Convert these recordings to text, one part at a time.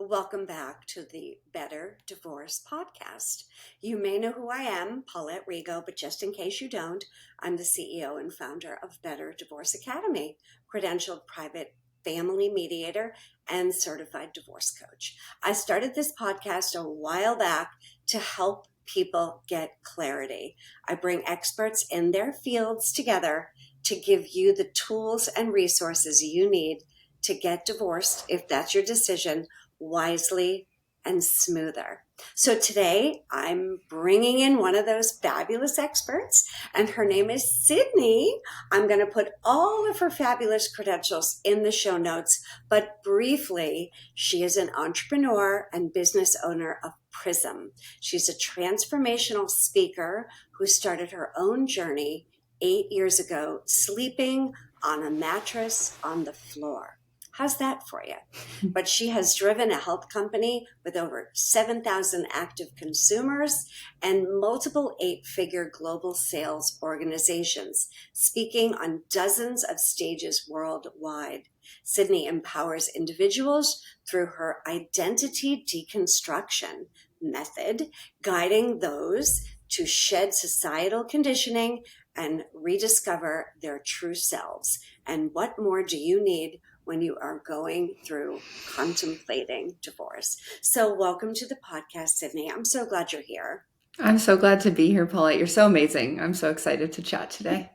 Welcome back to the Better Divorce podcast. You may know who I am, Paulette Rigo, but just in case you don't, I'm the CEO and founder of Better Divorce Academy, credentialed private family mediator and certified divorce coach. I started this podcast a while back to help people get clarity. I bring experts in their fields together to give you the tools and resources you need to get divorced, if that's your decision, wisely and smoother. So today I'm bringing in one of those fabulous experts, and her name is Sydney. I'm going to put all of her fabulous credentials in the show notes, but briefly, she is an entrepreneur and business owner of Prism. She's a transformational speaker who started her own journey 8 years ago, sleeping on a mattress on the floor. How's that for you? But she has driven a health company with over 7,000 active consumers and multiple 8-figure global sales organizations, speaking on dozens of stages worldwide. Sydney empowers individuals through her identity deconstruction method, guiding those to shed societal conditioning and rediscover their true selves. And what more do you need when you are going through contemplating divorce? So welcome to the podcast, Sydney. I'm so glad you're here. I'm so glad to be here, Paulette. You're so amazing. I'm so excited to chat today.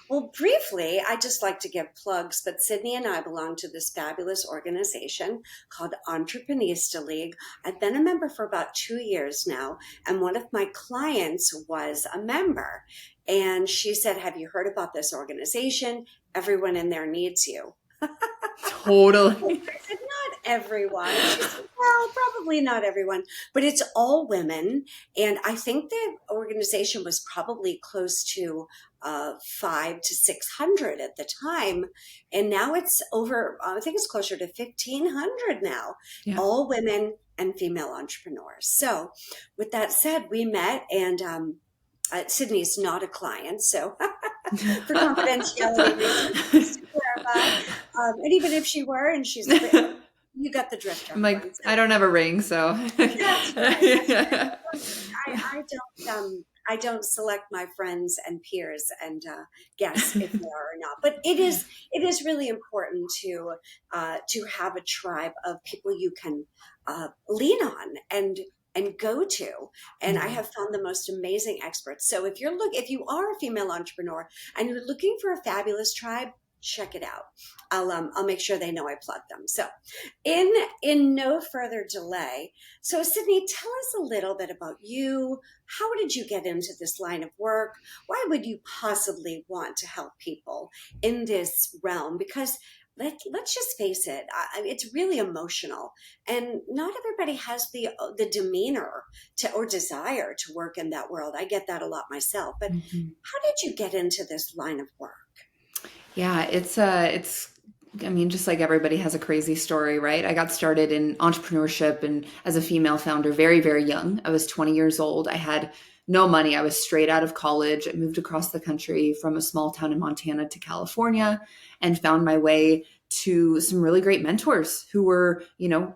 Well, briefly, I just like to give plugs, but Sydney and I belong to this fabulous organization called Unpretty League. I've been a member for about 2 years now, and one of my clients was a member. And she said, have you heard about this organization? Everyone in there needs you. Totally. I said, not everyone. She said, well, probably not everyone, but it's all women. And I think the organization was probably close to 500 to 600 at the time. And now it's over, I think it's closer to 1,500 now, Yeah. All women and female entrepreneurs. So with that said, we met, and Sydney's not a client, so for confidentiality reasons, to clarify. And even if she were, and she's, you got the drift. I'm like, I don't have a ring, so. That's right. I don't select my friends and peers and guess if they are or not. But it is really important to have a tribe of people you can lean on and go to. And I have found the most amazing experts. So if you are a female entrepreneur and you're looking for a fabulous tribe, check it out. I'll make sure they know I plug them. So in no further delay. So Sydney, tell us a little bit about you. How did you get into this line of work? Why would you possibly want to help people in this realm? Because let's just face it, it's really emotional, and not everybody has the demeanor or desire to work in that world. I get that a lot myself. But how did you get into this line of work? Yeah, it's I mean, just like everybody has a crazy story, right? I got started in entrepreneurship and as a female founder very, very young. I was 20 years old. I had no money. I was straight out of college. I moved across the country from a small town in Montana to California and found my way to some really great mentors who were,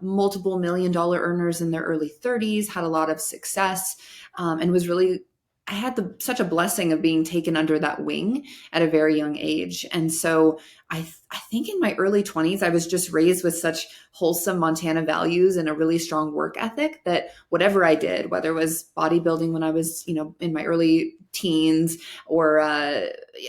multiple $1 million earners in their early 30s, had a lot of success, and was really, I had such a blessing of being taken under that wing at a very young age. And so I think in my early 20s, I was just raised with such wholesome Montana values and a really strong work ethic that whatever I did, whether it was bodybuilding when I was, in my early teens or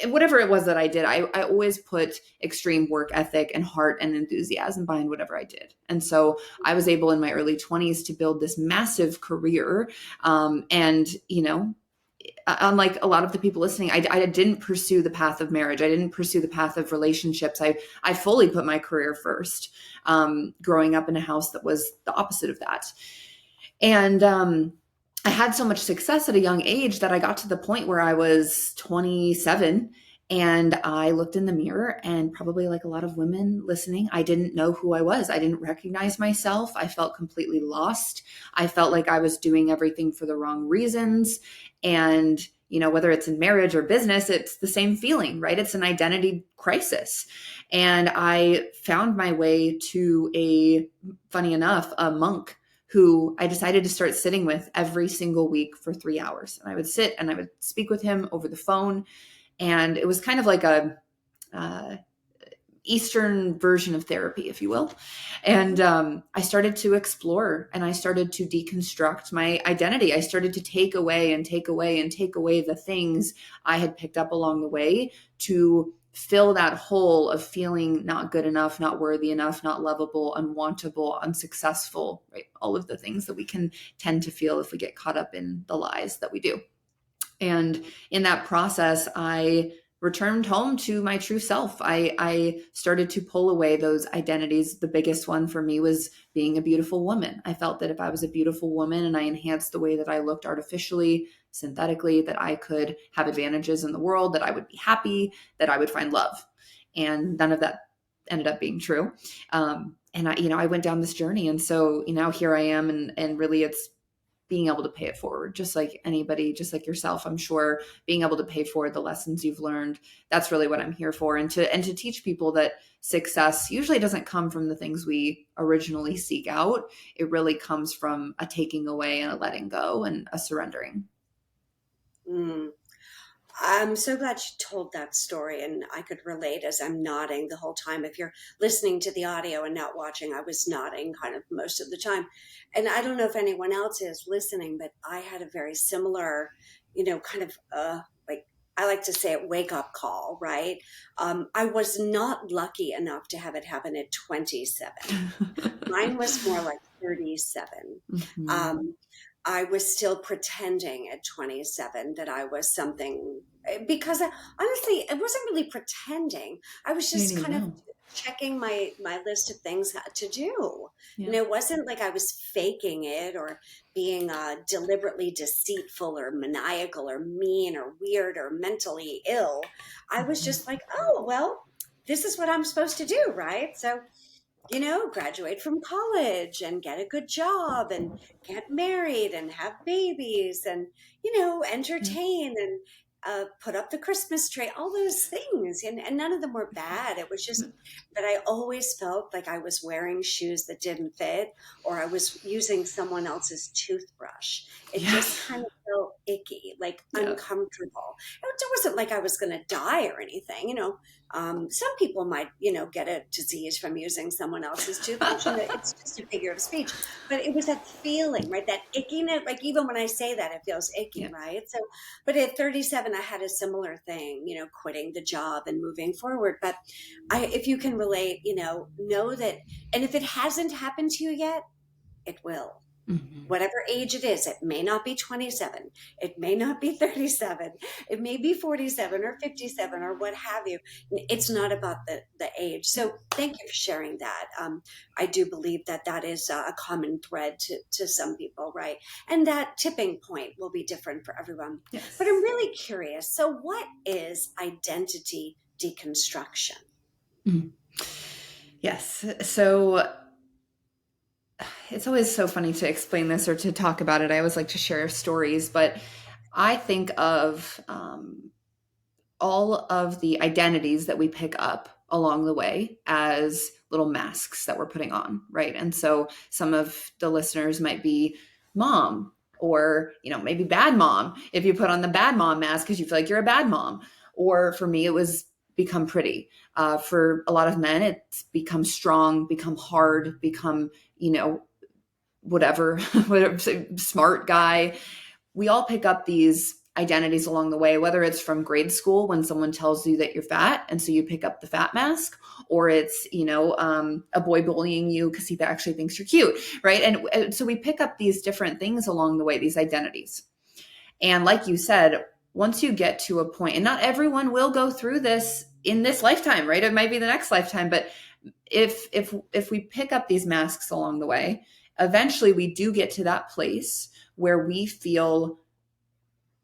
whatever it was that I did, I always put extreme work ethic and heart and enthusiasm behind whatever I did. And so I was able in my early 20s to build this massive career. Unlike a lot of the people listening, I didn't pursue the path of marriage. I didn't pursue the path of relationships. I fully put my career first, growing up in a house that was the opposite of that. And I had so much success at a young age that I got to the point where I was 27 and I looked in the mirror, and probably like a lot of women listening, I didn't know who I was. I didn't recognize myself. I felt completely lost. I felt like I was doing everything for the wrong reasons. And, whether it's in marriage or business, it's the same feeling, right? It's an identity crisis. And I found my way to funny enough, a monk who I decided to start sitting with every single week for 3 hours. And I would sit and I would speak with him over the phone. And it was kind of like a uh, Eastern version of therapy, if you will. And I started to explore and I started to deconstruct my identity. I started to take away and take away and take away the things I had picked up along the way to fill that hole of feeling not good enough, not worthy enough, not lovable, unwantable, unsuccessful, right? All of the things that we can tend to feel if we get caught up in the lies that we do. And in that process, I returned home to my true self. I started to pull away those identities. The biggest one for me was being a beautiful woman. I felt that if I was a beautiful woman and I enhanced the way that I looked artificially, synthetically, that I could have advantages in the world, that I would be happy, that I would find love. And none of that ended up being true. And I went down this journey. And so, here I am. And really it's being able to pay it forward, just like anybody, just like yourself, I'm sure, being able to pay forward the lessons you've learned. That's really what I'm here for. And to teach people that success usually doesn't come from the things we originally seek out. It really comes from a taking away and a letting go and a surrendering. Mm. I'm so glad you told that story, and I could relate as I'm nodding the whole time. If you're listening to the audio and not watching, I was nodding kind of most of the time. And I don't know if anyone else is listening, but I had a very similar, kind of like I like to say it, wake up call, right? I was not lucky enough to have it happen at 27. Mine was more like 37. Mm-hmm. Um, I was still pretending at 27 that I was something because honestly, it wasn't really pretending. I was You didn't just even kind of know. checking my list of things to do. Yeah. And it wasn't like I was faking it or being deliberately deceitful or maniacal or mean or weird or mentally ill. I was Mm-hmm. just like, oh, well, this is what I'm supposed to do, right? So graduate from college and get a good job and get married and have babies and, Yeah. entertain and put up the Christmas tree, all those things. And none of them were bad. It was just that I always felt like I was wearing shoes that didn't fit or I was using someone else's toothbrush. It just Yes. kind of felt icky, like Yeah. uncomfortable. It wasn't like I was going to die or anything, some people might, get a disease from using someone else's toothbrush, and it's just a figure of speech. But it was that feeling, right? That ickiness. Like even when I say that, it feels icky, Yeah. right? So, but at 37, I had a similar thing, quitting the job and moving forward. But if you can relate, know that, and if it hasn't happened to you yet, it will. Mm-hmm. Whatever age it is, it may not be 27, it may not be 37, it may be 47 or 57 or what have you. It's not about the age. So thank you for sharing that. I do believe that is a common thread to some people, right? And that tipping point will be different for everyone. But I'm Yes. really curious. So, what is identity deconstruction? Mhm. Yes. So it's always so funny to explain this or to talk about it. I always like to share stories, but I think of all of the identities that we pick up along the way as little masks that we're putting on, right? And so some of the listeners might be mom, or maybe bad mom if you put on the bad mom mask because you feel like you're a bad mom. Or for me, it was become pretty. For a lot of men, it's become strong, become hard, become whatever, whatever, smart guy. We all pick up these identities along the way, whether it's from grade school when someone tells you that you're fat and so you pick up the fat mask, or it's a boy bullying you because he actually thinks you're cute, right? And so we pick up these different things along the way, these identities. And like you said, once you get to a point, and not everyone will go through this in this lifetime, right? It might be the next lifetime, but if we pick up these masks along the way, eventually we do get to that place where we feel,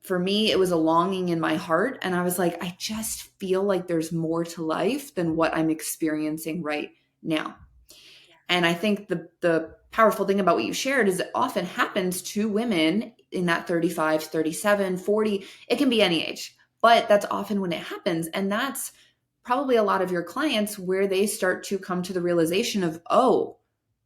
for me, it was a longing in my heart. And I was like, I just feel like there's more to life than what I'm experiencing right now. Yeah. And I think the powerful thing about what you shared is it often happens to women in that 35, 37, 40, it can be any age, but that's often when it happens. And that's probably a lot of your clients where they start to come to the realization of, oh,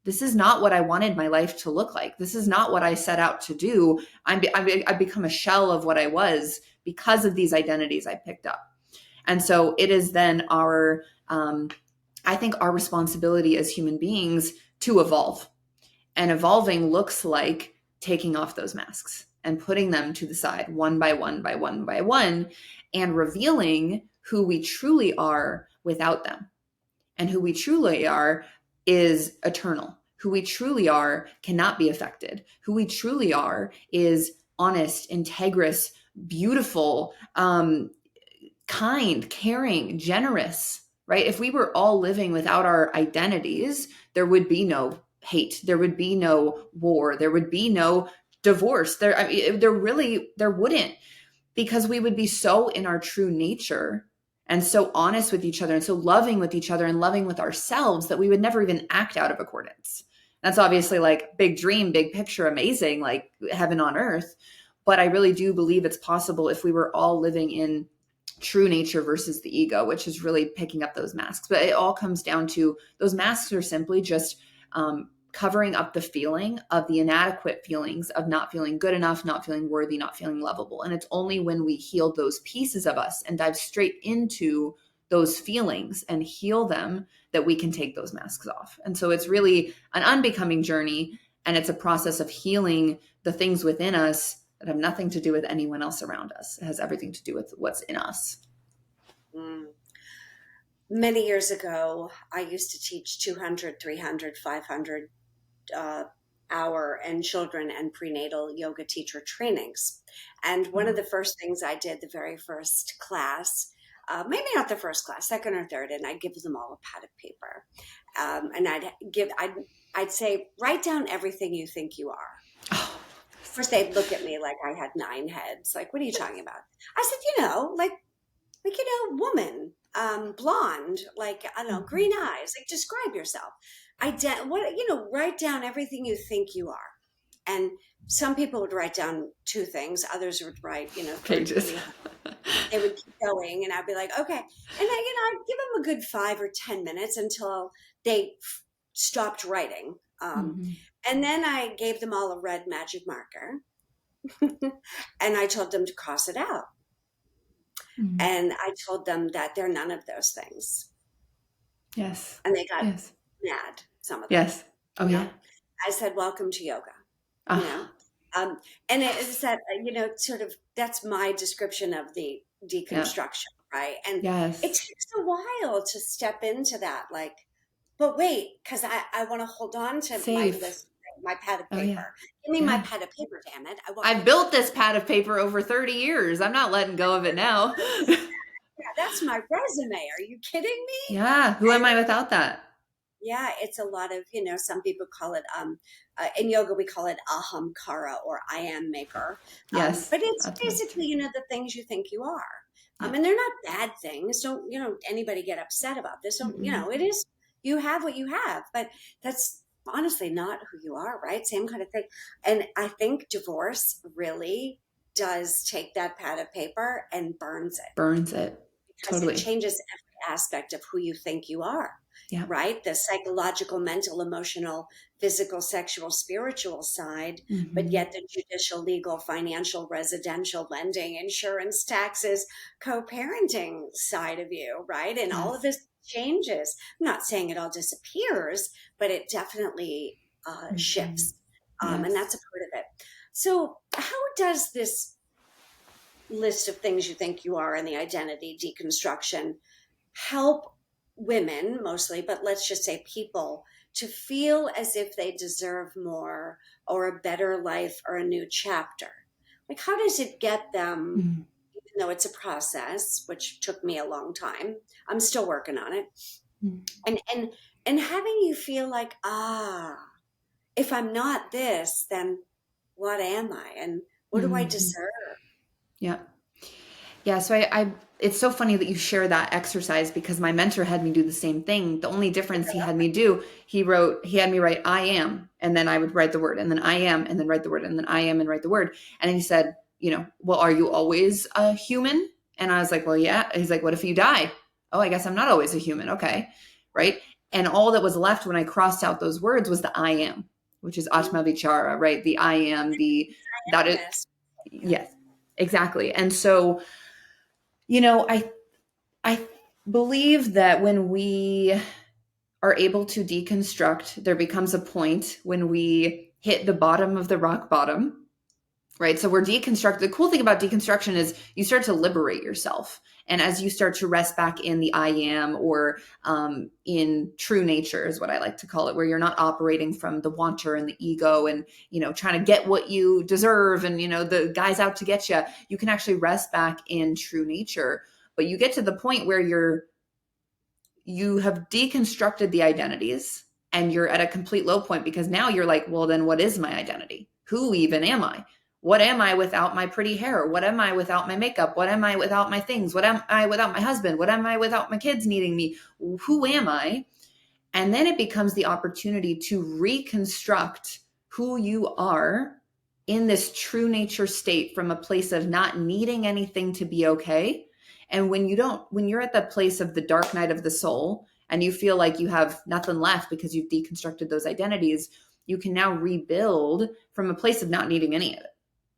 this is not what I wanted my life to look like. This is not what I set out to do. I've become a shell of what I was because of these identities I picked up. And so it is then I think our responsibility as human beings to evolve. And evolving looks like taking off those masks and putting them to the side one by one by one by one and revealing who we truly are without them. And who we truly are is eternal. Who we truly are cannot be affected. Who we truly are is honest, integrous, beautiful, kind, caring, generous, right? If we were all living without our identities, there would be no hate. There would be no war. There would be no divorce. There wouldn't, because we would be so in our true nature and so honest with each other and so loving with each other and loving with ourselves that we would never even act out of accordance. That's obviously like big dream, big picture, amazing, like heaven on earth. But I really do believe it's possible if we were all living in true nature versus the ego, which is really picking up those masks. But it all comes down to those masks are simply just covering up the feeling of the inadequate feelings of not feeling good enough, not feeling worthy, not feeling lovable. And it's only when we heal those pieces of us and dive straight into those feelings and heal them that we can take those masks off. And so it's really an unbecoming journey. And it's a process of healing the things within us that have nothing to do with anyone else around us. It has everything to do with what's in us. Mm. Many years ago, I used to teach 200, 300, 500 hour and children and prenatal yoga teacher trainings. And one of the first things I did, the very first class, maybe not the first class, second or third, and I'd give them all a pad of paper. And I'd say, write down everything you think you are. Oh. First, they'd look at me like I had 9 heads. Like, what are you talking about? I said, like, woman, blonde, like, I don't know, green eyes, like, describe yourself. Write down everything you think you are. And some people would write down 2 things. Others would write, pages. They would keep going. And I'd be like, okay. And I'd give them a good 5 or 10 minutes until they stopped writing. And then I gave them all a red magic marker and I told them to cross it out. And I told them that they're none of those things. Yes. And they got mad, some of them. Yes. Oh, yeah. I said, welcome to yoga. And it is that, sort of, that's my description of the deconstruction, right? And it takes a while to step into that, like, but wait, because I want to hold on to my list, my pad of paper. Oh, yeah. Give me my pad of paper, damn it. I've built this pad of paper over 30 years. I'm not letting go of it now. Yeah, that's my resume. Are you kidding me? Yeah. Who am I without that? Yeah, it's a lot of, some people call it, in yoga, we call it ahamkara or I am maker. Yes. But it's basically, the things you think you are. And they're not bad things. Don't, anybody get upset about this. Don't, it is, you have what you have, but that's honestly not who you are, right? Same kind of thing. And I think divorce really does take that pad of paper and burns it. Because it changes every aspect of who you think you are. Yeah. Right? The psychological, mental, emotional, physical, sexual, spiritual side, but yet the judicial, legal, financial, residential, lending, insurance, taxes, co-parenting side of you, right? And all of this changes. I'm not saying it all disappears, but it definitely shifts. And that's a part of it. So how does this list of things you think you are and the identity deconstruction help women mostly, but let's just say people, to feel as if they deserve more or a better life or a new chapter? Like, how does it get them, even though it's a process, which took me a long time, I'm still working on it, and having you feel like, if I'm not this, then what am I? And what do I deserve? Yeah. So it's so funny that you share that exercise because my mentor had me do the same thing. The only difference he had me do, he had me write I am, and then I would write the word, and then I am, and then write the word, and then I am, and write the word. And then he said, well, are you always a human? And I was like, well, yeah. He's like, what if you die? Oh, I guess I'm not always a human. Okay. Right. And all that was left when I crossed out those words was the I am, which is Atma Vichara, right? The I am, that is, Yes. Yeah. yes, exactly. And so, I believe that when we are able to deconstruct, there becomes a point when we hit the bottom of the rock bottom, right? So we're deconstructed. The cool thing about deconstruction is you start to liberate yourself. And as you start to rest back in the I am, or in true nature is what I like to call it, where you're not operating from the wanter and the ego and, trying to get what you deserve and, the guy's out to get you, you can actually rest back in true nature. But you get to the point where you have deconstructed the identities and you're at a complete low point because now you're like, well, then what is my identity? Who even am I? What am I without my pretty hair? What am I without my makeup? What am I without my things? What am I without my husband? What am I without my kids needing me? Who am I? And then it becomes the opportunity to reconstruct who you are in this true nature state from a place of not needing anything to be okay. And when you're at that place of the dark night of the soul and you feel like you have nothing left because you've deconstructed those identities, you can now rebuild from a place of not needing any of it.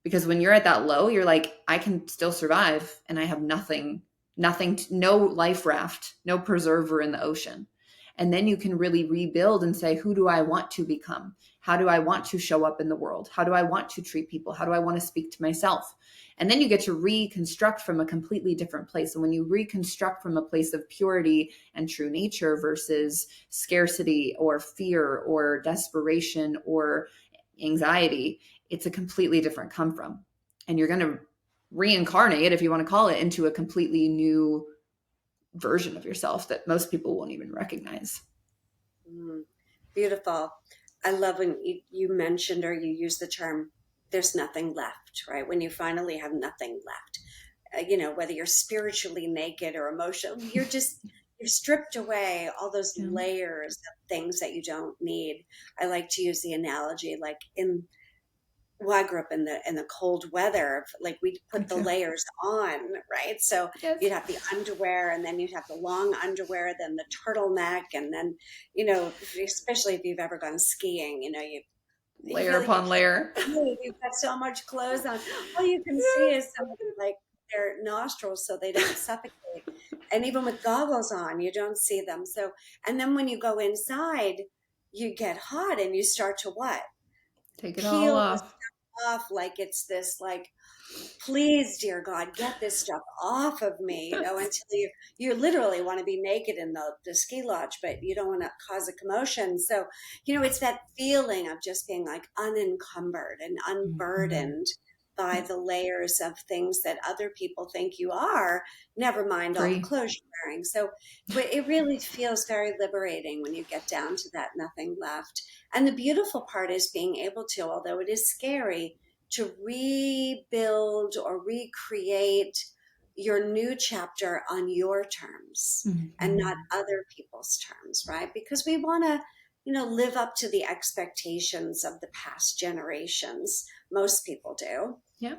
Because when you're at that low, you're like, I can still survive and I have nothing, no life raft, no preserver in the ocean. And then you can really rebuild and say, who do I want to become? How do I want to show up in the world? How do I want to treat people? How do I want to speak to myself? And then you get to reconstruct from a completely different place. And when you reconstruct from a place of purity and true nature versus scarcity or fear or desperation or anxiety, it's a completely different come from. And you're going to reincarnate, if you want to call it, into a completely new version of yourself that most people won't even recognize. Beautiful. I love when you mentioned or you use the term, there's nothing left, right? When you finally have nothing left, whether you're spiritually naked or emotional, you're stripped away all those Yeah. layers of things that you don't need. I like to use the analogy like I grew up in the cold weather. Like we'd put the layers on, right? So Yes. you'd have the underwear, and then you'd have the long underwear, then the turtleneck, and then especially if you've ever gone skiing, you Layer feel like you upon layer. can't move. You've got so much clothes on. All you can see is somebody like their nostrils, so they don't suffocate. And even with goggles on, you don't see them. So, and then when you go inside, you get hot, and you start to what? Take it all Peel the off. stuff off like it's this like, please, dear God, get this stuff off of me, until you literally want to be naked in the ski lodge, but you don't want to cause a commotion. So, it's that feeling of just being like unencumbered and unburdened by the layers of things that other people think you are, never mind all the Free. clothes you're wearing. So it really feels very liberating when you get down to that nothing left. And the beautiful part is being able to, although it is scary, to rebuild or recreate your new chapter on your terms and not other people's terms, right? Because we want to, live up to the expectations of the past generations. Most people do. Yeah.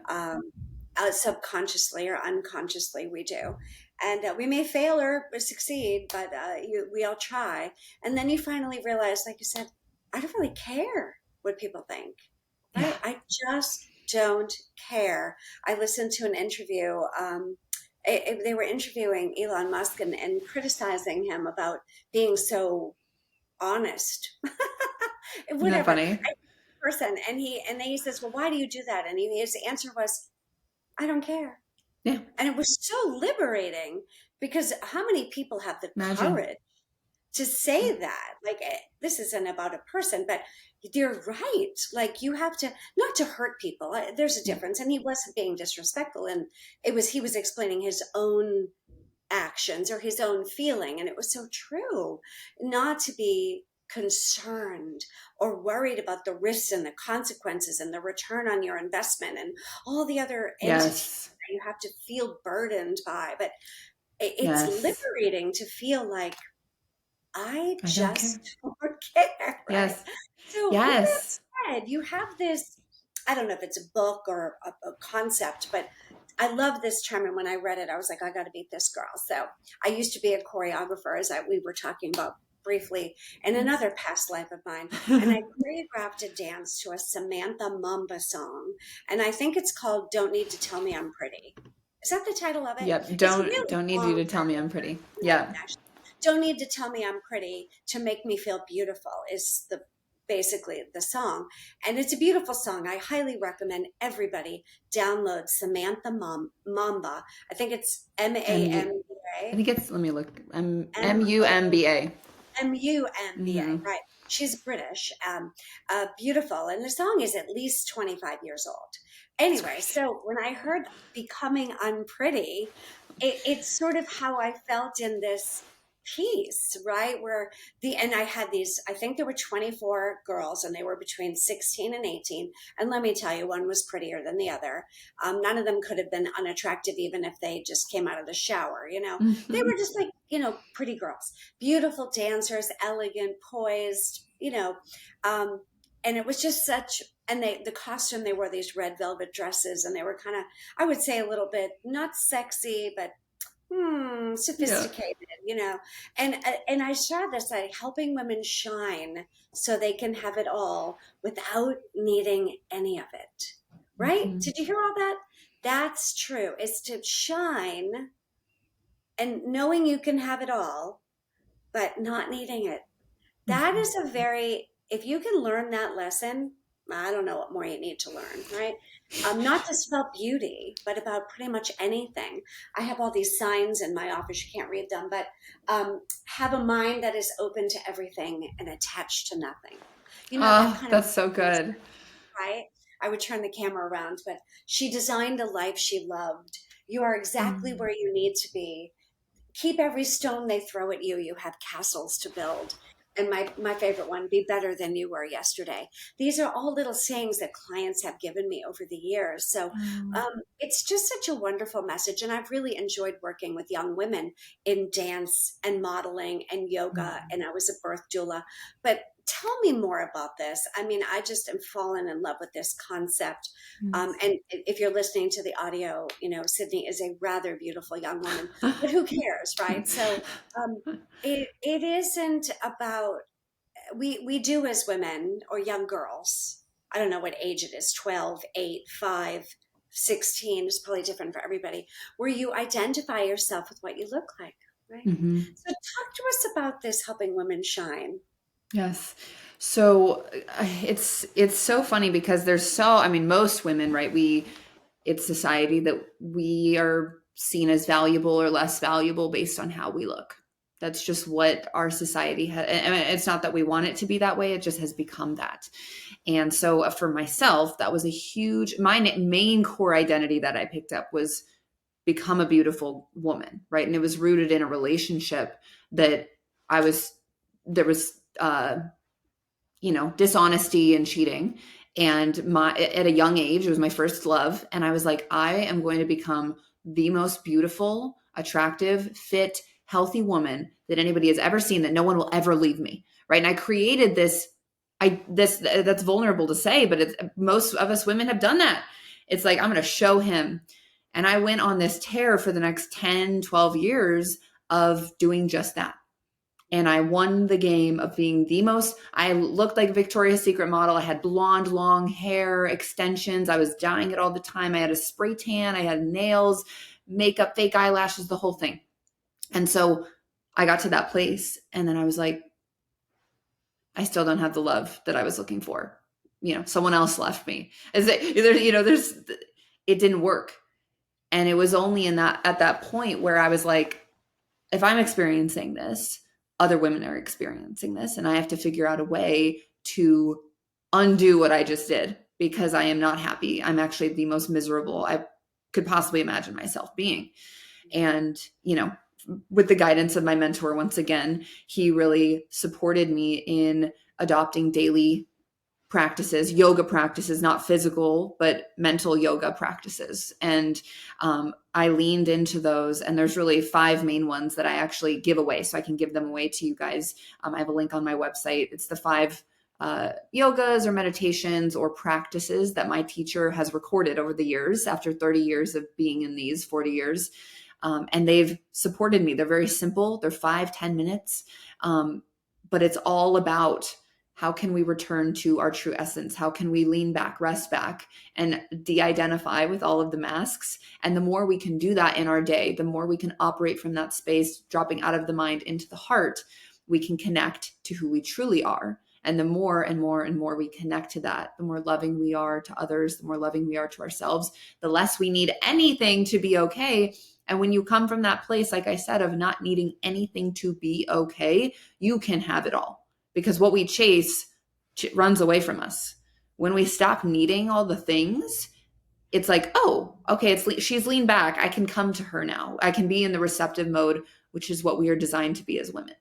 Subconsciously or unconsciously, we do. And we may fail or succeed, but we all try. And then you finally realize, like you said, I don't really care what people think, right? Yeah. I just don't care. I listened to an interview. They were interviewing Elon Musk and criticizing him about being so honest. Isn't that Whatever funny? person. And then he says, well, why do you do that? And his answer was, I don't care. Yeah. And it was so liberating because how many people have the Imagine. courage to say that? Like, this isn't about a person, but you're right. Like, you have to, not to hurt people. There's a Yeah. difference. And he wasn't being disrespectful. And he was explaining his own actions or his own feeling. And it was so true not to be concerned or worried about the risks and the consequences and the return on your investment and all the other entities Yes. you have to feel burdened by, but it's Yes. liberating to feel like I I don't care. just don't care, right? Yes. So with Yes. that said, you have this, I don't know if it's a book or a concept, but I love this term. And when I read it, I was like, I got to beat this girl. So I used to be a choreographer, as we were talking about briefly in Yes. another past life of mine. And I choreographed a dance to a Samantha Mamba song. And I think it's called Don't Need to Tell Me I'm Pretty. Is that the title of it? Yep. It's a Don't really don't need you long to tell me title. I'm pretty. No, Yeah. actually, don't need to tell me I'm pretty to make me feel beautiful is the basically the song. And it's a beautiful song. I highly recommend everybody download Samantha Mamba. I think it's M U. I Mamba. think it's. Let me look. MO MUMBA. MUMBA, Mm-hmm. right. She's British, beautiful. And the song is at least 25 years old. It's Anyway, crazy. so when I heard Becoming Unpretty, it's sort of how I felt in this piece, right? And I had these, I think there were 24 girls and they were between 16 and 18. And let me tell you, one was prettier than the other. None of them could have been unattractive, even if they just came out of the shower, they Mm-hmm. were just like, pretty girls, beautiful dancers, elegant, poised, and it was just such, and the costume, they wore these red velvet dresses and they were kind of, I would say a little bit, not sexy, but Yeah. sophisticated, and I saw this like helping women shine so they can have it all without needing any of it. Right? Mm-hmm. Did you hear all that? That's true. It's to shine and knowing you can have it all, but not needing it. That Mm-hmm. is a very, if you can learn that lesson, I don't know what more you need to learn, right? Not just about beauty, but about pretty much anything. I have all these signs in my office. You can't read them, but have a mind that is open to everything and attached to nothing. That Oh, kind of, that's so good. right? I would turn the camera around, but she designed a life she loved. You are exactly Mm. where you need to be. Keep every stone they throw at you. You have castles to build. And my favorite one, be better than you were yesterday. These are all little sayings that clients have given me over the years. So Oh. it's just such a wonderful message. And I've really enjoyed working with young women in dance and modeling and yoga. Mm. And I was a birth doula. But tell me more about this. I mean, I just am fallen in love with this concept. Yes. And if you're listening to the audio, Sydney is a rather beautiful young woman, but who cares, right? So it isn't about, we do as women or young girls, I don't know what age it is, 12, 8, 5, 16, it's probably different for everybody, where you identify yourself with what you look like, right? Mm-hmm. So talk to us about this helping women shine. Yes. So it's so funny because I mean, most women, right? It's society that we are seen as valuable or less valuable based on how we look. That's just what our society has. And it's not that we want it to be that way. It just has become that. And so for myself, that was my main core identity that I picked up was become a beautiful woman. Right. And it was rooted in a relationship that there was, dishonesty and cheating. And at a young age, it was my first love. And I was like, I am going to become the most beautiful, attractive, fit, healthy woman that anybody has ever seen, that no one will ever leave me. Right. And I created that's vulnerable to say, but most of us women have done that. It's like, I'm going to show him. And I went on this tear for the next 10, 12 years of doing just that. And I won the game of being I looked like a Victoria's Secret model. I had blonde, long hair, extensions. I was dyeing it all the time. I had a spray tan. I had nails, makeup, fake eyelashes, the whole thing. And so I got to that place. And then I was like, I still don't have the love that I was looking for. Someone else left me. It didn't work. And it was only at that point where I was like, if I'm experiencing this, other women are experiencing this, and I have to figure out a way to undo what I just did, because I am not happy. I'm actually the most miserable I could possibly imagine myself being. And, with the guidance of my mentor, once again, he really supported me in adopting daily practices, yoga practices, not physical, but mental yoga practices. And I leaned into those. And there's really 5 main ones that I actually give away. So I can give them away to you guys. I have a link on my website. It's the 5 yogas or meditations or practices that my teacher has recorded over the years after 30 years of being in these, 40 years. And they've supported me. They're very simple. They're 5-10 minutes. But it's all about how can we return to our true essence? How can we lean back, rest back, and de-identify with all of the masks? And the more we can do that in our day, the more we can operate from that space, dropping out of the mind into the heart, we can connect to who we truly are. And the more and more and more we connect to that, the more loving we are to others, the more loving we are to ourselves, the less we need anything to be okay. And when you come from that place, like I said, of not needing anything to be okay, you can have it all. Because what we chase runs away from us. When we stop needing all the things, it's like, oh, okay, she's leaned back. I can come to her now. I can be in the receptive mode, which is what we are designed to be as women.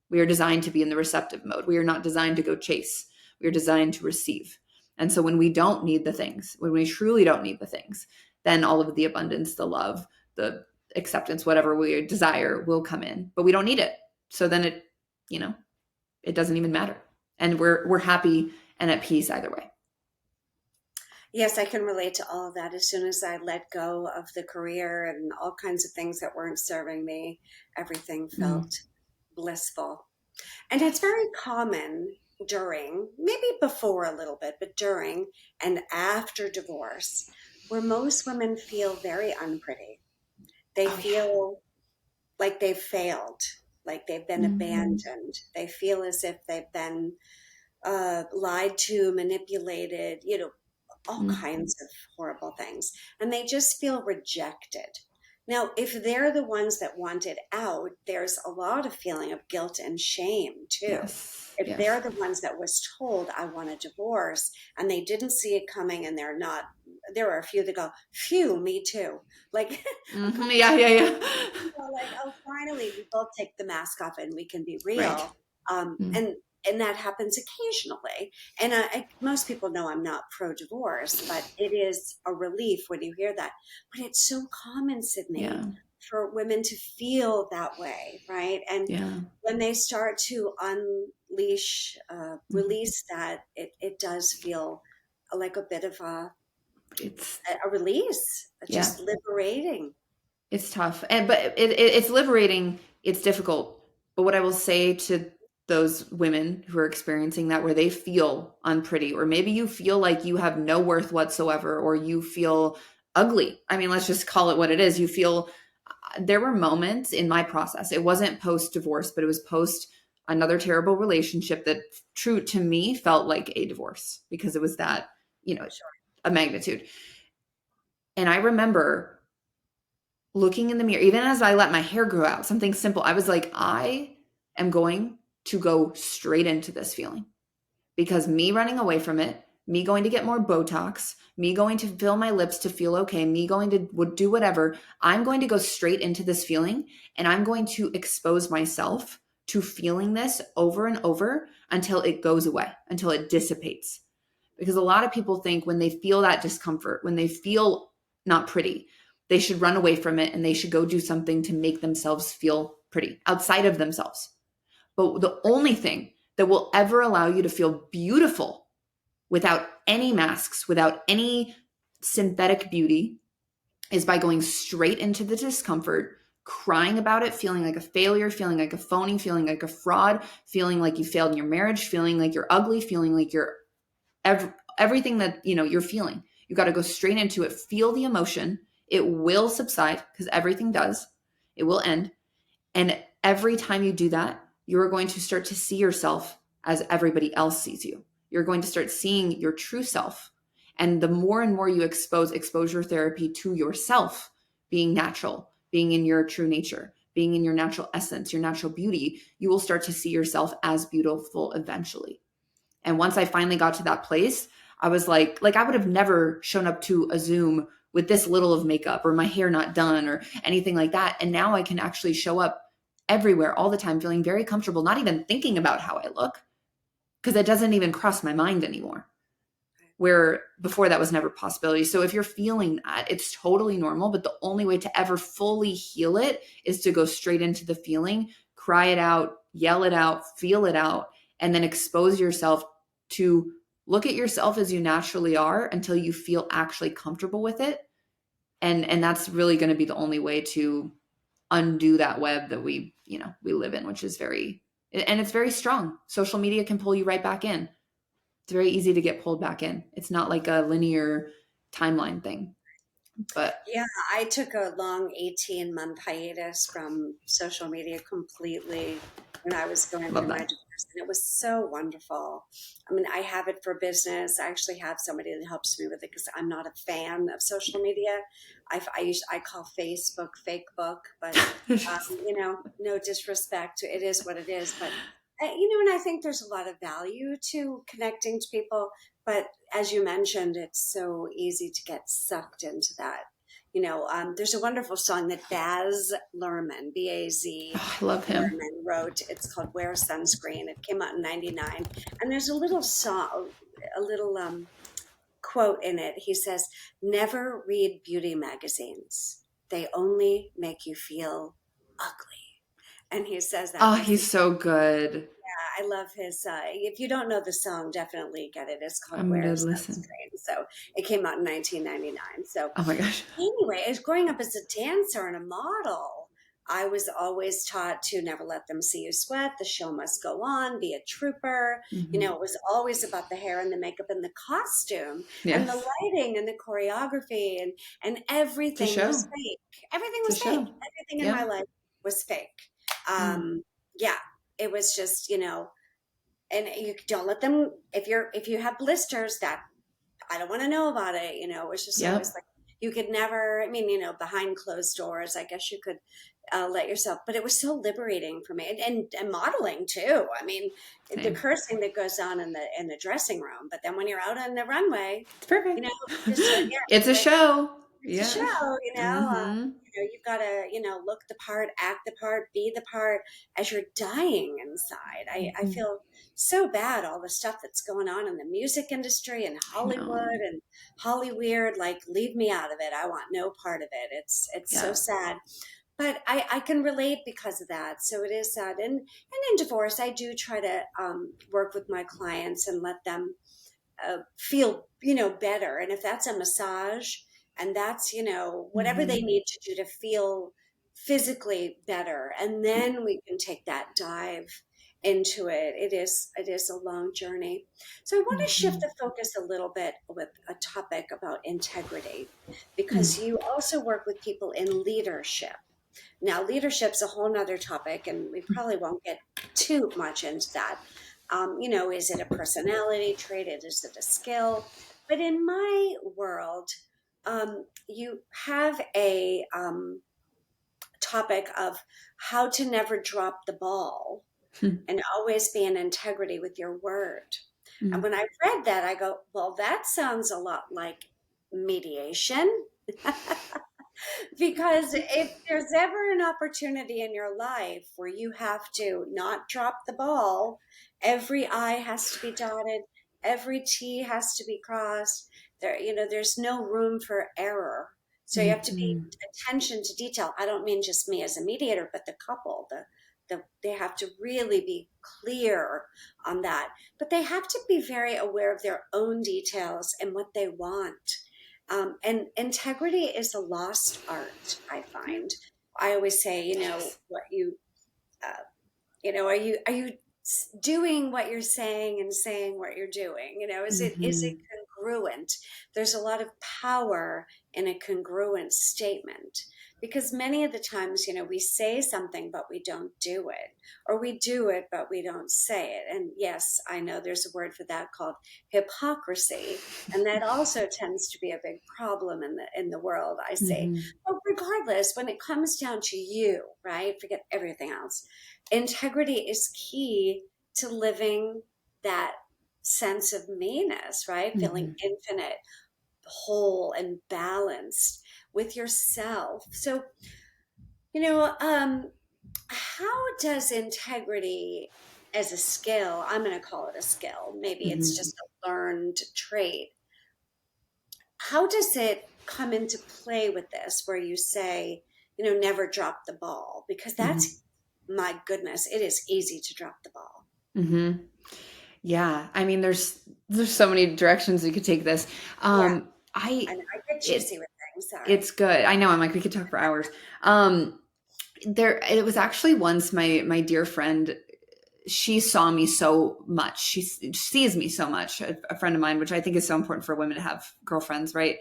We are designed to be in the receptive mode. We are not designed to go chase. We are designed to receive. And so when we don't need the things, when we truly don't need the things, then all of the abundance, the love, the acceptance, whatever we desire will come in. But we don't need it. So then it doesn't even matter. And we're happy and at peace either way. Yes, I can relate to all of that. As soon as I let go of the career and all kinds of things that weren't serving me, everything felt blissful. And it's very common during, maybe before a little bit, but during and after divorce, where most women feel very unpretty. They feel like they've failed, like they've been abandoned. They feel as if they've been lied to, manipulated, all kinds of horrible things. And they just feel rejected. Now, if they're the ones that wanted out, there's a lot of feeling of guilt and shame too. Yes. If they're the ones that was told, I want a divorce, and they didn't see it coming, and there are a few that go, phew, me too. Like, yeah. like, oh, finally, we both take the mask off and we can be real. Right. And that happens occasionally. And most people know I'm not pro-divorce, but it is a relief when you hear that. But it's so common, Sydney, for women to feel that way, right? And when they start to unleash, release that, it does feel like a bit of a release, just liberating. It's tough, but it's liberating. It's difficult. But what I will say to those women who are experiencing that, where they feel unpretty, or maybe you feel like you have no worth whatsoever, or you feel ugly. I mean, let's just call it what it is. You feel, there were moments in my process. It wasn't post-divorce, but it was post another terrible relationship that, true to me, felt like a divorce, because it was that, a magnitude. And I remember looking in the mirror, even as I let my hair grow out, something simple. I was like, I am going to go straight into this feeling, because me running away from it, me going to get more Botox, me going to fill my lips to feel okay, me going to do whatever, I'm going to go straight into this feeling, and I'm going to expose myself to feeling this over and over until it goes away, until it dissipates. Because a lot of people think when they feel that discomfort, when they feel not pretty, they should run away from it and they should go do something to make themselves feel pretty outside of themselves. But the only thing that will ever allow you to feel beautiful without any masks, without any synthetic beauty, is by going straight into the discomfort, crying about it, feeling like a failure, feeling like a phony, feeling like a fraud, feeling like you failed in your marriage, feeling like you're ugly, feeling like you're everything that you're feeling. You got to go straight into it, feel the emotion. It will subside, because everything does. It will end. And every time you do that, you're going to start to see yourself as everybody else sees you. You're going to start seeing your true self. And the more and more you expose exposure therapy to yourself, being natural, being in your true nature, being in your natural essence, your natural beauty, you will start to see yourself as beautiful eventually. And once I finally got to that place, I was like I would have never shown up to a Zoom with this little of makeup, or my hair not done, or anything like that. And now I can actually show up everywhere all the time, feeling very comfortable, not even thinking about how I look, because it doesn't even cross my mind anymore. where before that was never a possibility. So if you're feeling that, it's totally normal, but the only way to ever fully heal it is to go straight into the feeling, cry it out, yell it out, feel it out, and then expose yourself to look at yourself as you naturally are until you feel actually comfortable with it. And that's really going to be the only way to undo that web that we live in, which is it's very strong. Social media can pull you right back in. It's very easy to get pulled back in. It's not like a linear timeline thing. But Yeah, I took a long 18-month hiatus from social media completely when I was going love through my that. divorce, and it was so wonderful. I mean, I have it for business. I actually have somebody that helps me with it because I'm not a fan of social media. I call Facebook fake book, but no disrespect. It is what it is. But and I think there's a lot of value to connecting to people. But as you mentioned, it's so easy to get sucked into that. There's a wonderful song that Baz Luhrmann, B-A-Z Oh, I love him. Luhrmann wrote. It's called Wear Sunscreen. It came out in 99. And there's a little song, a little quote in it. He says, "Never read beauty magazines. They only make you feel ugly." And he says that Oh, because he's so good. I love his. If you don't know the song, definitely get it. It's called I'm "Wear gonna listen. Sunscreen." So it came out in 1999. So Oh my gosh. anyway, as growing up as a dancer and a model, I was always taught to never let them see you sweat. The show must go on. Be a trooper. Mm-hmm. It was always about the hair and the makeup and the costume and the Yes. lighting and the choreography and It's a everything was show. fake. Everything It's a was fake. show. Everything in my Yeah. life was fake. Mm. Yeah, it was just and you don't let them if you have blisters that I don't want to know about it. It was just always Yep. like you could never. I mean, behind closed doors, I guess you could let yourself. But it was so liberating for me, and modeling too. I mean, the Same. cursing that goes on in the dressing room, but then when you're out on the runway, It's perfect. just yeah, It's a show. it's a Yeah. show. Mm-hmm. You've got to look the part, act the part, be the part as you're dying inside. I Mm-hmm. feel so bad all the stuff that's going on in the music industry and I know. Hollywood and Hollyweird. Like, leave me out of it. I want no part of it. It's so Yeah. sad. But I can relate because of that. So it is sad. And in divorce, I do try to work with my clients and let them feel better, and if that's a massage and that's whatever Mm-hmm. they need to do to feel physically better, and then we can take that dive into it. It is a long journey. So I want to shift Mm-hmm. the focus a little bit with a topic about integrity, Mm. because you also work with people in leadership. Now, leadership's a whole nother topic, and we probably won't get too much into that. Is it a personality trait? Is it a skill? But in my world, you have a topic of how to never drop the ball and always be in integrity with your word. And Mm. when I read that, I go, well, that sounds a lot like mediation. Because if there's ever an opportunity in your life where you have to not drop the ball, every I has to be dotted, every T has to be crossed. There's no room for error. So you have to be Mm-hmm. attention to detail. I don't mean just me as a mediator, but the couple, they have to really be clear on that. But they have to be very aware of their own details and what they want. And integrity is a lost art, I find. I always say, Yes. what uh, are you doing what you're saying and saying what you're doing? Is it Mm-hmm. congruent? There's a lot of power in a congruent statement, because many of the times, we say something but we don't do it, or we do it but we don't say it. And yes, I know there's a word for that called hypocrisy, and that also tends to be a big problem in the world, I say. Mm-hmm. But regardless, when it comes down to you, right? Forget everything else. Integrity is key to living that sense of meanness, right? Feeling Mm-hmm. infinite, whole, and balanced with yourself. So, how does integrity as a skill, I'm going to call it a skill, maybe it's Mm-hmm. just a learned trait, how does it come into play with this, where you say, never drop the ball? Because Mm-hmm. that's, my goodness, it is easy to drop the ball. Mm-hmm. Yeah. I mean, there's so many directions you could take this. Yeah, I and I get it juicy with things. it's Sorry. good. I know. I'm like, we could talk for hours. Um, it was actually once my dear friend, she saw me so much. She sees me so much, a friend of mine, which I think is so important for women to have girlfriends, right?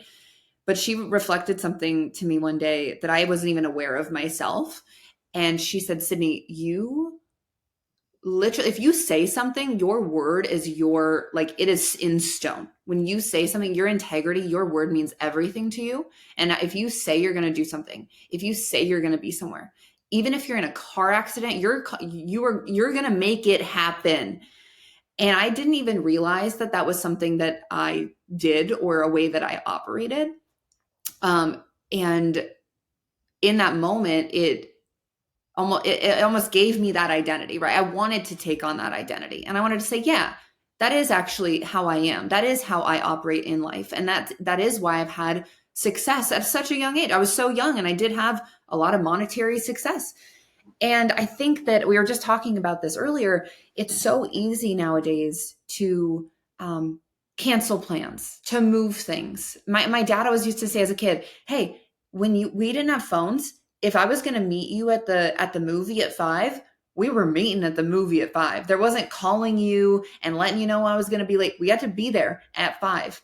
But she reflected something to me one day that I wasn't even aware of myself. And she said, Sydney, you literally, if you say something, your word is like, it is in stone. When you say something, your integrity, your word means everything to you. And if you say you're going to do something, if you say you're going to be somewhere, even if you're in a car accident, you're going to make it happen. And I didn't even realize that that was something that I did, or a way that I operated. And in that moment, it almost gave me that identity, right? I wanted to take on that identity, and I wanted to say, yeah, that is actually how I am. That is how I operate in life. And that is why I've had success at such a young age. I was so young, and I did have a lot of monetary success. And I think that we were just talking about this earlier. It's so easy nowadays to cancel plans, to move things. My dad always used to say as a kid, hey, we didn't have phones. If I was going to meet you at the movie at 5, we were meeting at the movie at 5. There wasn't calling you and letting you know I was going to be late. We had to be there at 5.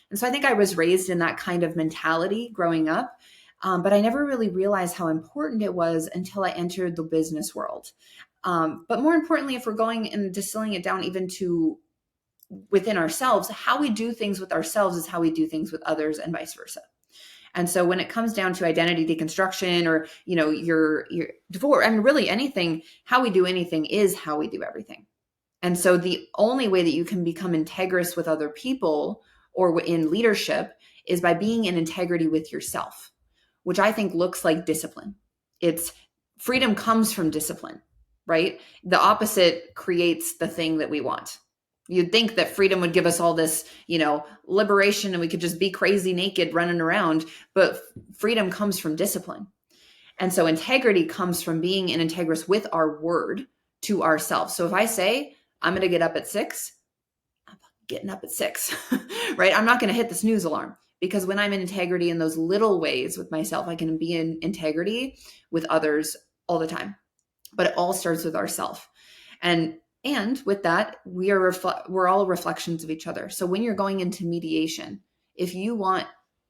And so I think I was raised in that kind of mentality growing up. But I never really realized how important it was until I entered the business world. But more importantly, if we're going and distilling it down even to within ourselves, how we do things with ourselves is how we do things with others, and vice versa. And so when it comes down to identity deconstruction, or your divorce, I mean, really anything, how we do anything is how we do everything. And so the only way that you can become integrous with other people or in leadership is by being in integrity with yourself, which I think looks like discipline. It's freedom comes from discipline, right? The opposite creates the thing that we want. You'd think that freedom would give us all this, liberation, and we could just be crazy naked running around, but freedom comes from discipline. And so integrity comes from being in integrous with our word to ourselves. So if I say I'm going to get up at 6, I'm getting up at 6, right? I'm not going to hit the snooze alarm, because when I'm in integrity in those little ways with myself, I can be in integrity with others all the time. But it all starts with ourself. And with that, we're all reflections of each other. So when you're going into mediation, if you want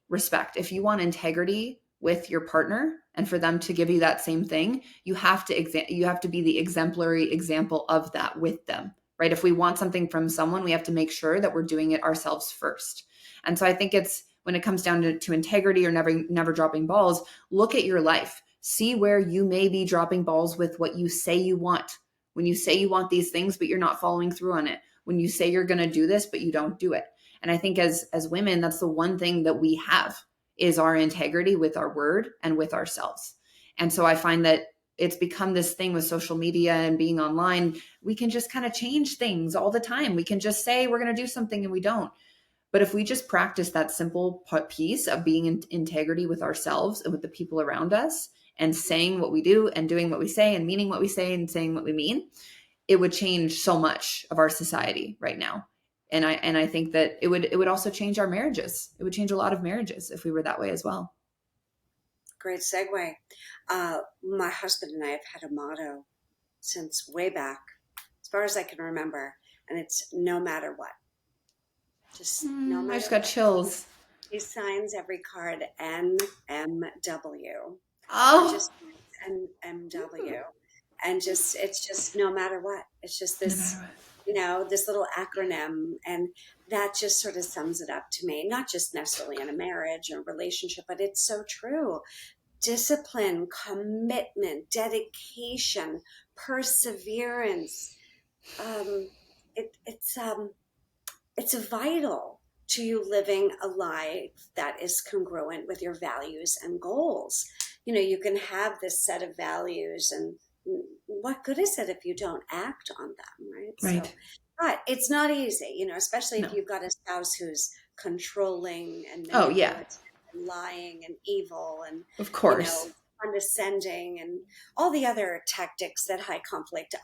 respect, if you want integrity with your partner, and for them to give you that same thing, you have to be the exemplary example of that with them, right? If we want something from someone, we have to make sure that we're doing it ourselves first. And so I think it's, when it comes down to integrity or never dropping balls, look at your life. See where you may be dropping balls with what you say you want. When you say you want these things, but you're not following through on it. When you say you're going to do this, but you don't do it. And I think as women, that's the one thing that we have, is our integrity with our word and with ourselves. And so I find that it's become this thing with social media and being online. We can just kind of change things all the time. We can just say we're going to do something and we don't. But if we just practice that simple piece of being in integrity with ourselves and with the people around us, and saying what we do and doing what we say and meaning what we say and saying what we mean, it would change so much of our society right now. And I think that it would also change our marriages. It would change a lot of marriages if we were that way as well. Great segue. My husband and I have had a motto since way back, as far as I can remember, and it's no matter what. Just no I matter just got what. chills. He signs every card NMW. He Oh, just NMW. And it's just no matter what. It's just no matter this, what. this little acronym. And that just sort of sums it up to me, not just necessarily in a marriage or relationship, but it's so true. Discipline, commitment, dedication, perseverance. Um, it's vital to you living a life that is congruent with your values and goals. You can have this set of values, and what good is it if you don't act on them, right? So Right. But it's not easy, especially if No. you've got a spouse who's controlling and Oh, yeah. manipulative and lying and evil and, Of you course. know, condescending and all the other tactics that high conflict,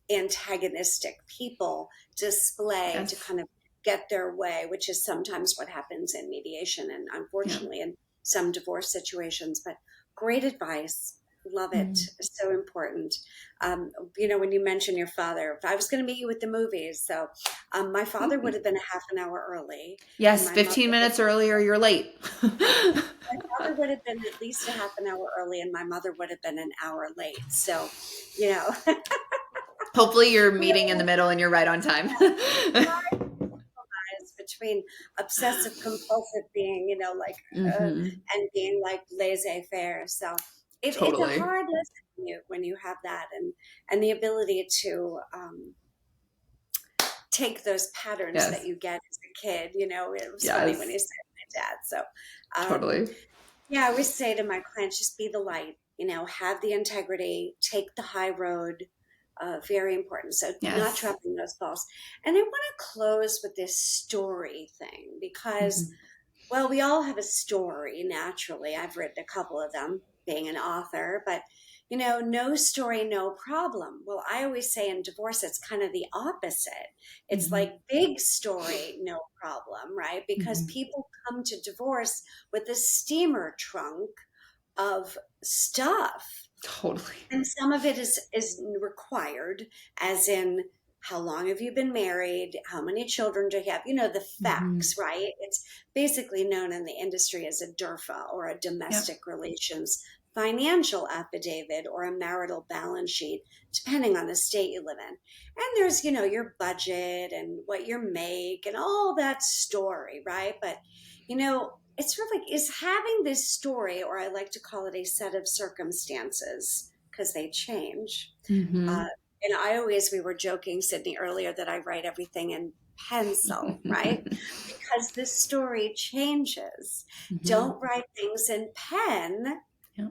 antagonistic people display to Yes. kind of get their way, which is sometimes what happens in mediation and Yeah. unfortunately in some divorce situations. But great advice. Love it. Mm. So important. When you mention your father, I was going to meet you at the movies. So my father would have been a half an hour early, and Yes, my mother 15 would minutes earlier, you're late. my father would have been at least a half an hour early, and my mother would have been an hour late. So, you know, Hopefully you're we meeting in the always middle and you're right on time. compromise between obsessive compulsive being, Hmm. and being like laissez-faire. So it's a Totally. hard lesson when you have that and the ability to take those patterns that Yes. you get as a kid. It was funny when you Yes. said my dad. So, um, Totally. yeah, I always say to my clients, just be the light, have the integrity, take the high road. Very important. So, not Yes. dropping those balls. And I want to close with this story thing because, Hmm. well, we all have a story naturally. I've written a couple of them being an author, but no story, no problem. Well, I always say in divorce, it's kind of the opposite. It's Hmm. like big story, no problem, right? Because Hmm. people come to divorce with a steamer trunk of stuff, Totally. and some of it is required, as in how long have you been married, how many children do you have, the Hmm. facts, right? It's basically known in the industry as a DERFA, or a Yep. domestic relations financial affidavit, or a marital balance sheet, depending on the state you live in. And there's your budget and what you make and all that story, right? But it's sort of like, is having this story, or I like to call it a set of circumstances, because they change. Uh, Hmm. and we were joking, Sydney, earlier, that I write everything in pencil, right? Because this story changes. Hmm. Don't write things in pen. Yeah.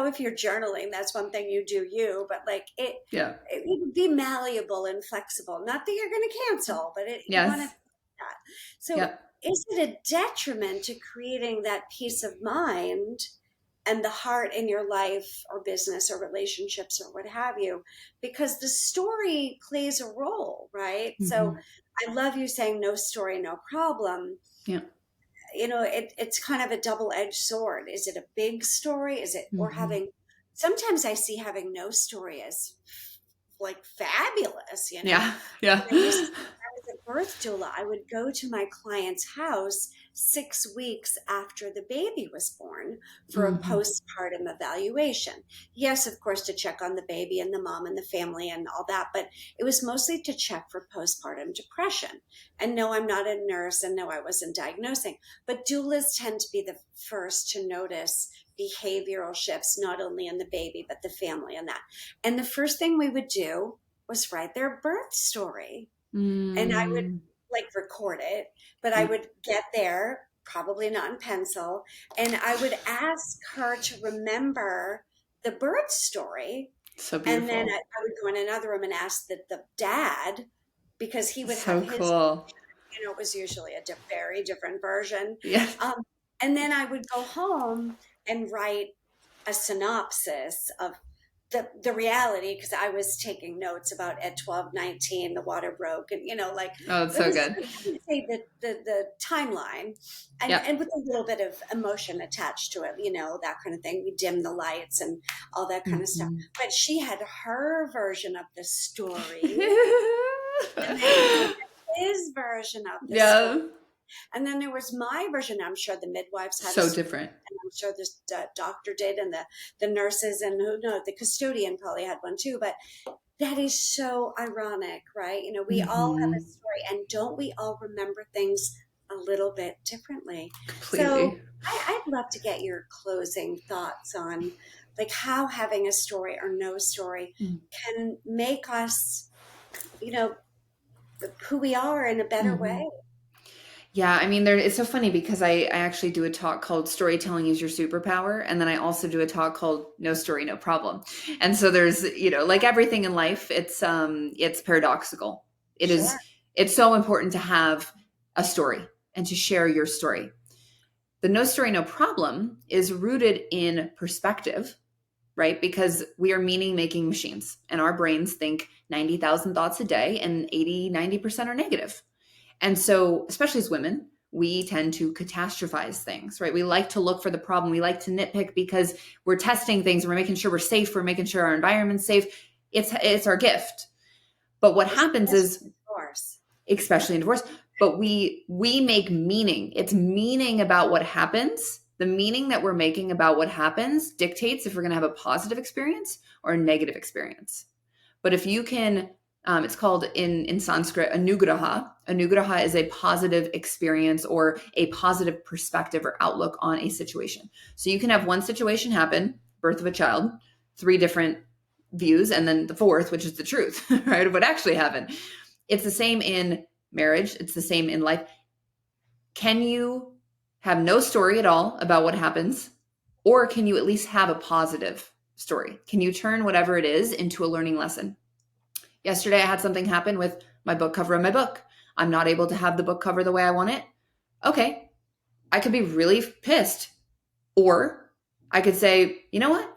If you're journaling, that's one thing, you do you, but like Yeah. it would be malleable and flexible. Not that you're going to cancel, but you want to Yes. that. So Yep. is it a detriment to creating that peace of mind and the heart in your life or business or relationships or what have you? Because the story plays a role, right? So Hmm. I love you saying no story, no problem. Yeah. It's kind of a double-edged sword. Is it a big story? Is it, or Hmm. sometimes I see having no story as like fabulous. Yeah. Yeah. I was a birth doula. I would go to my client's house 6 weeks after the baby was born for a Hmm. postpartum evaluation. Yes, of course, to check on the baby and the mom and the family and all that, but it was mostly to check for postpartum depression. And no, I'm not a nurse, and no, I wasn't diagnosing, but doulas tend to be the first to notice behavioral shifts, not only in the baby, but the family and that. And the first thing we would do was write their birth story. And I would Mm. like record it, but I Yeah. would get there, probably not in pencil, and I would ask her to remember the birth story. So And then beautiful. I would go in another room and ask the dad, because he would have So his, cool. it was usually a very different version. Yes. Um, and then I would go home and write a synopsis of the reality, because I was taking notes about at 12:19 the water broke, and like Oh, it's it so was, good. I would say, the timeline, and Yep. with a little bit of emotion attached to it, that kind of thing. We dim the lights and all that kind of stuff. Hmm. But she had her version of the story, and then he had his version of the story. Yeah. And then there was my version. I'm sure the midwives had a So story, different. and I'm sure this doctor did, and the nurses, and who knows, the custodian probably had one too. But that is so ironic, right? We all have a Hmm. story, and don't we all remember things a little bit differently? So Completely. I'd love to get your closing thoughts on like how having a story or no story Mm. can make us, you know, who we are in a better Hmm. way. Yeah, I mean, it's so funny because I actually do a talk called Storytelling is Your Superpower. And then I also do a talk called No Story, No Problem. And so there's, like everything in life, it's paradoxical. Sure. It's so important to have a story and to share your story. The no story, no problem is rooted in perspective, right? Because we are meaning making machines and our brains think 90,000 thoughts a day and 80, 90% are negative. And so, especially as women, we tend to catastrophize things, right? We like to look for the problem. We like to nitpick because we're testing things. We're making sure we're safe. We're making sure our environment's safe. It's our gift. But what happens is, Of course. especially in divorce, but we make meaning. It's meaning about what happens. The meaning that we're making about what happens dictates if we're going to have a positive experience or a negative experience. But if you can, it's called in Sanskrit anugraha. Anugraha is a positive experience or a positive perspective or outlook on a situation. So you can have one situation happen, birth of a child, 3 different views, and then the 4th, which is the truth, right, of what actually happened. It's the same in marriage. It's the same in life. Can you have no story at all about what happens? Or can you at least have a positive story? Can you turn whatever it is into a learning lesson? Yesterday, I had something happen with my book cover of my book. I'm not able to have the book cover the way I want it. Okay, I could be really pissed. Or I could say, you know what?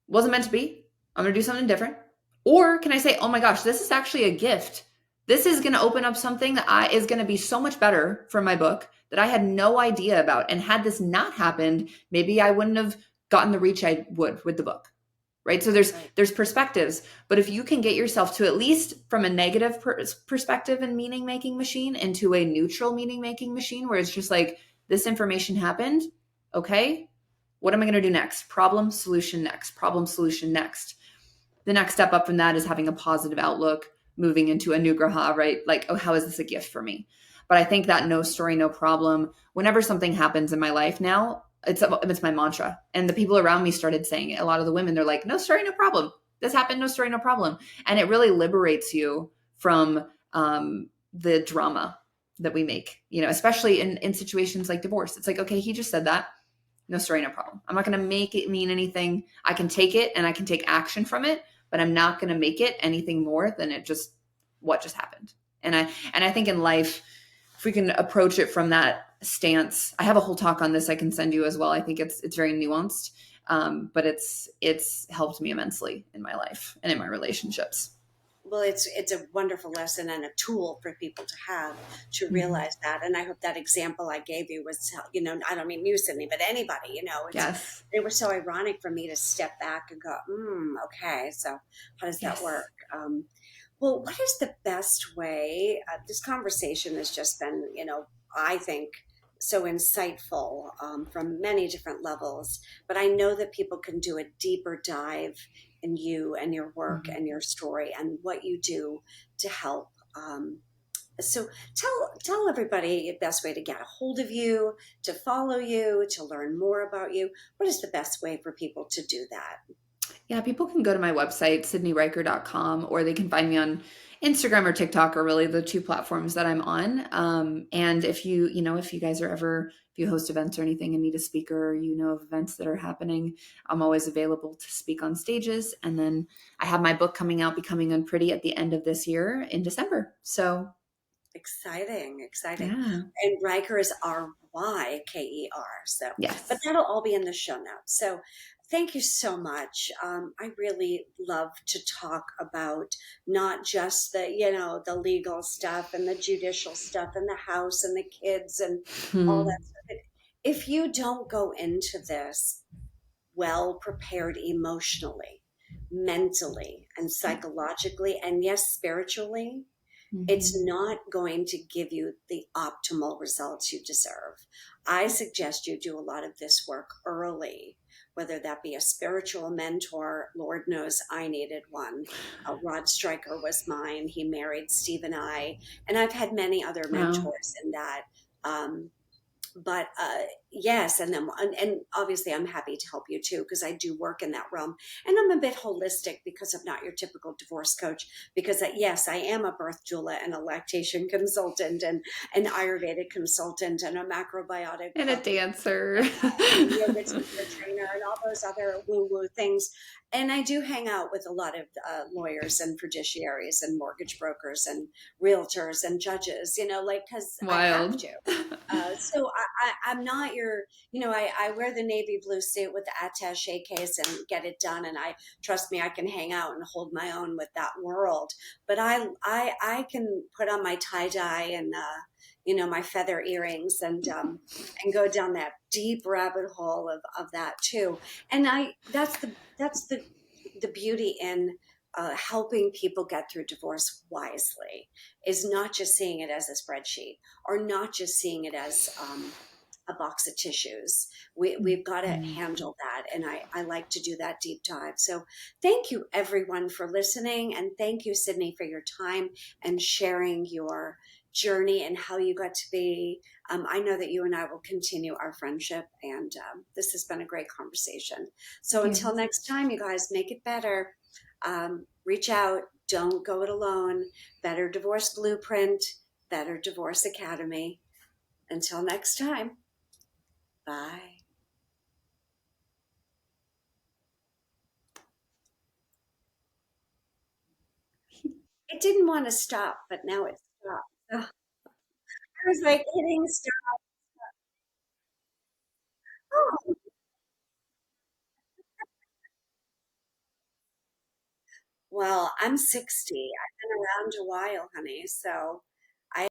Wasn't meant to be. I'm going to do something different. Or can I say, oh my gosh, this is actually a gift. This is going to open up something that is going to be so much better for my book that I had no idea about. And had this not happened, maybe I wouldn't have gotten the reach I would with the book. Right. So there's perspectives. But if you can get yourself to at least from a negative perspective and meaning making machine into a neutral meaning making machine where it's just like this information happened. Okay. What am I going to do next? Problem, solution next. Problem, solution next. The next step up from that is having a positive outlook, moving into a nugraha, right? Like, oh, how is this a gift for me? But I think that no story, no problem. Whenever something happens in my life now, it's my mantra. And the people around me started saying it. A lot of the women, they're like, no story, no problem. This happened, no story, no problem. And it really liberates you from the drama that we make, especially in situations like divorce. It's like, okay, he just said that. No story, no problem. I'm not going to make it mean anything. I can take it and I can take action from it, but I'm not going to make it anything more than what just happened. And I think in life, if we can approach it from that stance, I have a whole talk on this I can send you as well. I think it's very nuanced, but it's helped me immensely in my life and in my relationships. Well, it's a wonderful lesson and a tool for people to have to Mm-hmm. realize that. And I hope that example I gave you was, I don't mean you, Sydney, but anybody, Yes. it was so ironic for me to step back and go, okay, so how does that Yes. work? Well, what is the best way? This conversation has just been, I think so insightful from many different levels, but I know that people can do a deeper dive in you and your work Mm-hmm. and your story and what you do to help. So tell everybody the best way to get a hold of you, to follow you, to learn more about you. What is the best way for people to do that? Yeah, people can go to my website, sydneyryker.com, or they can find me on Instagram or TikTok are really the 2 platforms that I'm on. And if you guys are ever, if you host events or anything and need a speaker, or of events that are happening, I'm always available to speak on stages. And then I have my book coming out, Becoming Unpretty, at the end of this year in December. So Exciting, exciting. yeah, And Riker is Ryker. So, but yes. that'll all be in the show notes. So, thank you so much. I really love to talk about not just the legal stuff and the judicial stuff and the house and the kids and all Hmm. that stuff. If you don't go into this well prepared emotionally, mentally, and Yeah. psychologically, and yes, spiritually, it's Hmm. not going to give you the optimal results you deserve. I suggest you do a lot of this work early, whether that be a spiritual mentor. Lord knows I needed one. Rod Stryker was mine. He married Steve and I've had many other Wow. mentors in that. Um, but yes, and obviously I'm happy to help you too, because I do work in that realm, and I'm a bit holistic because I'm not your typical divorce coach. Because yes, I am a birth doula and a lactation consultant and an Ayurvedic consultant and a macrobiotic And a cook dancer. and a yoga teacher trainer and all those other woo woo things. And I do hang out with a lot of lawyers and fiduciaries and mortgage brokers and realtors and judges, like, because I have Wild. to. So I'm not your, I wear the navy blue suit with the attache case and get it done. And trust me, I can hang out and hold my own with that world. But I can put on my tie dye and, my feather earrings and go down that deep rabbit hole of that too. And that's the beauty in helping people get through divorce wisely, is not just seeing it as a spreadsheet or not just seeing it as a box of tissues. We've got to Mhm. handle that. And I like to do that deep dive. So thank you, everyone, for listening. And thank you, Sydney, for your time and sharing your journey and how you got to be. I know that you and I will continue our friendship. And this has been a great conversation. So until Yes. next time, you guys, make it better. Reach out. Don't go it alone. Better Divorce Blueprint, Better Divorce Academy. Until next time. Bye. It didn't want to stop, but now it stopped. Ugh. I was like hitting stop. Oh, well, I'm 60. I've been around a while, honey. So